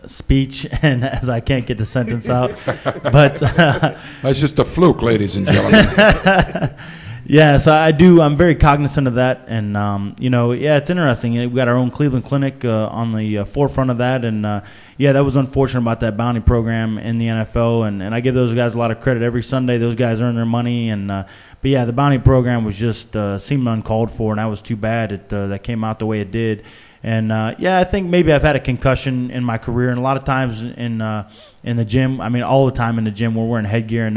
speech, and as I can't get the sentence out, but that's just a fluke, ladies and gentlemen. Yeah, so I'm very cognizant of that, and it's interesting. We got our own Cleveland clinic on the forefront of that, and that was unfortunate about that bounty program in the NFL, and I give those guys a lot of credit. Every Sunday, those guys earn their money, and but yeah, the bounty program was just seemed uncalled for, and that was too bad that came out the way it did. And I think maybe I've had a concussion in my career, and a lot of times in the gym, I mean all the time in the gym, we're wearing headgear and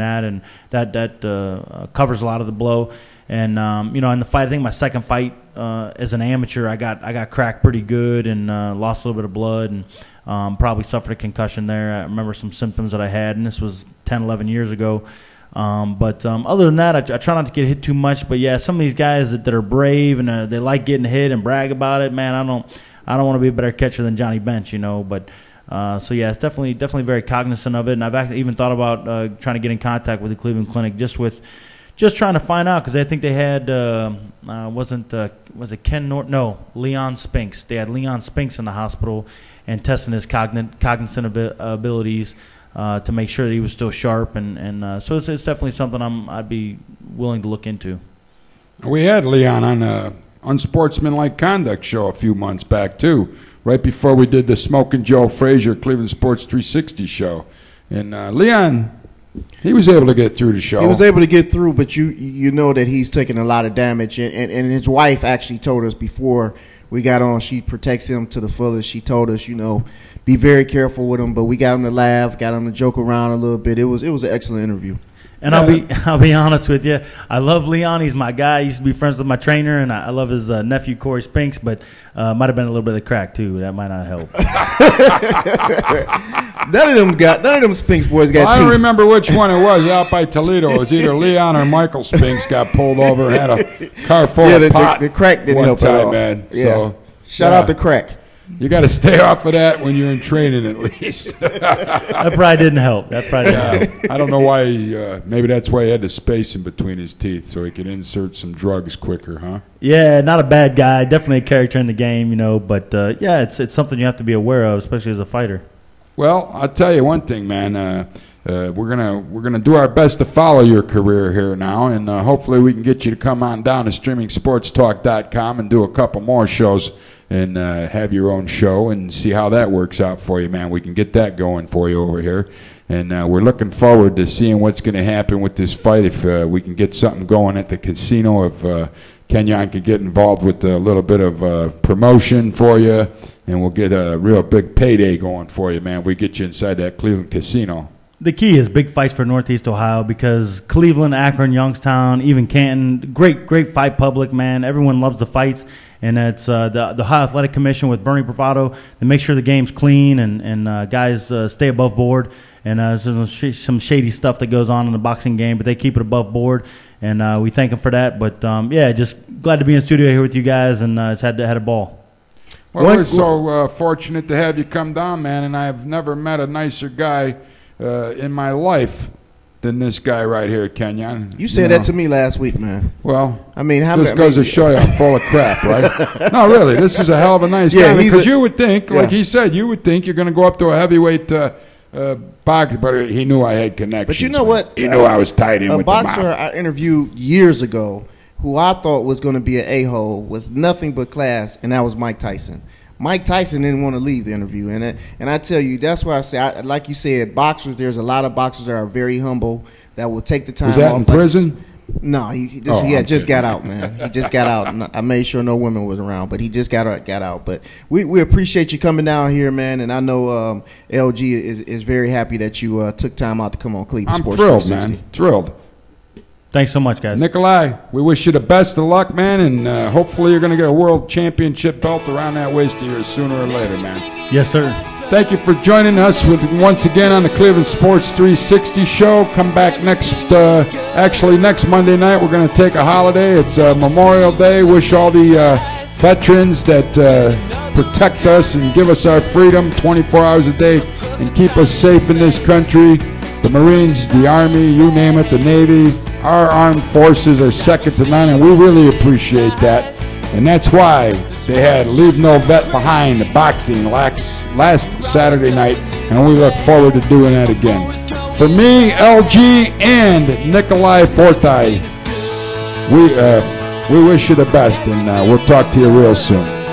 that covers a lot of the blow. And in the fight, I think my second fight as an amateur, I got cracked pretty good and lost a little bit of blood, and probably suffered a concussion there. I remember some symptoms that I had, and this was 10, 11 years ago. But other than that, I try not to get hit too much. But yeah, some of these guys that are brave and they like getting hit and brag about it, man, I don't want to be a better catcher than Johnny Bench, But it's definitely very cognizant of it. And I've actually even thought about trying to get in contact with the Cleveland Clinic just trying to find out, because I think they had was it Ken Norton? No, Leon Spinks. They had Leon Spinks in the hospital and testing his cognizant abilities. To make sure that he was still sharp, and so it's definitely something I'd be willing to look into. We had Leon on a Unsportsmanlike Conduct show a few months back too, right before we did the Smokin' Joe Frazier Cleveland Sports 360 show, and Leon, he was able to get through the show. He was able to get through, but you know that he's taken a lot of damage, and his wife actually told us before we got on, she protects him to the fullest. She told us, be very careful with him, but we got him to laugh, got him to joke around a little bit. It was an excellent interview. And I'll be honest with you, I love Leon. He's my guy. I used to be friends with my trainer, and I love his nephew Corey Spinks, but might have been a little bit of crack too. That might not help. None of them Spinks boys got teeth. I don't remember which one it was out by Toledo. It was either Leon or Michael Spinks got pulled over and had a car full of pot. The crack didn't help at all, man. Yeah. So, shout out to crack. You got to stay off of that when you're in training, at least. That probably didn't help. I don't know why. Maybe that's why he had the space in between his teeth so he could insert some drugs quicker, huh? Yeah, not a bad guy. Definitely a character in the game, But it's something you have to be aware of, especially as a fighter. Well, I'll tell you one thing, man. We're gonna do our best to follow your career here now, and hopefully we can get you to come on down to streamingsportstalk.com and do a couple more shows and have your own show and see how that works out for you, man. We can get that going for you over here, and we're looking forward to seeing what's going to happen with this fight. If we can get something going at the casino, if Kenyon could get involved with a little bit of promotion for you, and we'll get a real big payday going for you, man. We get you inside that Cleveland casino. The key is big fights for Northeast Ohio, because Cleveland, Akron, Youngstown, even Canton, great fight public, man. Everyone loves the fights, and it's the Ohio Athletic Commission with Bernie Bravado. They make sure the game's clean and guys stay above board. And there's some shady stuff that goes on in the boxing game, but they keep it above board, and we thank them for that. But just glad to be in the studio here with you guys, and it's had a ball. Well, we're so fortunate to have you come down, man, and I've never met a nicer guy in my life than this guy right here, Kenyon. You said that to me last week, man. Well, I mean, just goes to show you I'm full of crap, right? No, really, this is a hell of a nice guy. Because you would think, like he said, you would think you're going to go up to a heavyweight box, but he knew I had connections. But you know what? He knew I was tied in with the mob. A boxer I interviewed years ago who I thought was going to be an a-hole was nothing but class, and that was Mike Tyson. Mike Tyson didn't want to leave the interview, and I tell you, that's why I say, like you said, boxers. There's a lot of boxers that are very humble that will take the time. Was that in prison? No, he had just got out, man. He just got out. And I made sure no women was around, but he just got out. But we appreciate you coming down here, man. And I know LG is very happy that you took time out to come on Cleveland Sports. I'm thrilled, man. Thrilled. Thanks so much, guys. Nicolai, we wish you the best of luck, man, and hopefully you're going to get a world championship belt around that waist of yours sooner or later, man. Yes, sir. Thank you for joining us once again on the Cleveland Sports 360 show. Come back next Monday night. We're going to take a holiday. It's Memorial Day. Wish all the veterans that protect us and give us our freedom 24 hours a day and keep us safe in this country. The Marines, the Army, you name it, the Navy, our armed forces are second to none, and we really appreciate that. And that's why they had Leave No Vet Behind, the boxing last Saturday night, and we look forward to doing that again. For me, LG, and Nicolai Firtha, we wish you the best, and we'll talk to you real soon.